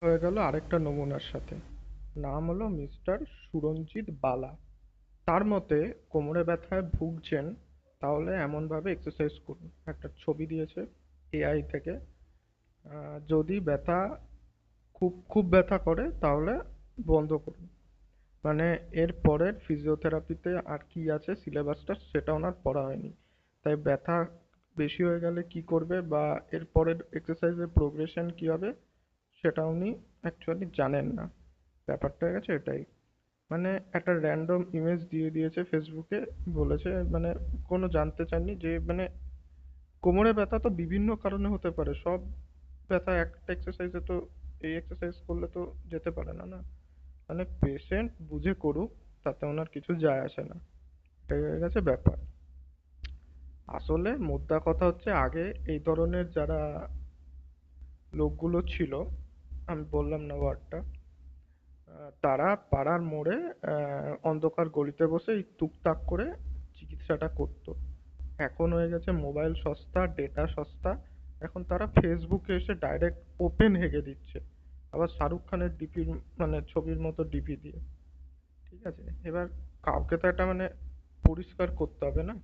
হয়ে গেল আরেকটা নমুনার সাথে। নাম হলো মিস্টার সুরঞ্জিত বালা। তার মতে কোমরে ব্যথায় ভুগছেন, তাহলে এমনভাবে এক্সারসাইজ করুন। একটা ছবি দিয়েছে এআই থেকে। যদি ব্যথা খুব খুব ব্যথা করে তাহলে বন্ধ করুন। মানে এর পরের ফিজিওথেরাপিতে আর কি আছে সিলেবাসটা সেটা ওনার পড়া হয়নি। তাই ব্যথা বেশি হয়ে গেলে কি করবে বা এর পরের এক্সারসাইজের প্রোগ্রেশন কি হবে সেটা উনি অ্যাকচুয়ালি জানেন না। ব্যাপারটা হয়ে গেছে এটাই। মানে একটা র্যান্ডম ইমেজ দিয়ে দিয়েছে ফেসবুকে, বলেছে মানে কোনো জানতে চাননি যে মানে কোমরে ব্যথা তো বিভিন্ন কারণে হতে পারে। সব ব্যথা একটা এক্সারসাইজে তো এই এক্সারসাইজ করলে তো যেতে পারে না না। মানে পেশেন্ট বুঝে করুক, তাতে ওনার কিছু যায় আসে না। এটাই হয়ে গেছে ব্যাপার। আসলে মোদ্দা কথা হচ্ছে আগে এই ধরনের যারা লোকগুলো ছিল, আমি বললাম না ওয়ার্ডটা, তারা পাড়ার মোড়ে অন্ধকার গলিতে বসে এই টুকটাক করে চিকিৎসাটা করতো। এখন হয়ে গেছে মোবাইল সস্তা, ডেটা সস্তা। এখন তারা ফেসবুকে এসে ডাইরেক্ট ওপেন হেগে দিচ্ছে, আবার শাহরুখ খানের ডিপির মানে ছবির মতো ডিপি দিয়ে। ঠিক আছে, এবার কাউকে তো এটা মানে পরিষ্কার করতে হবে না।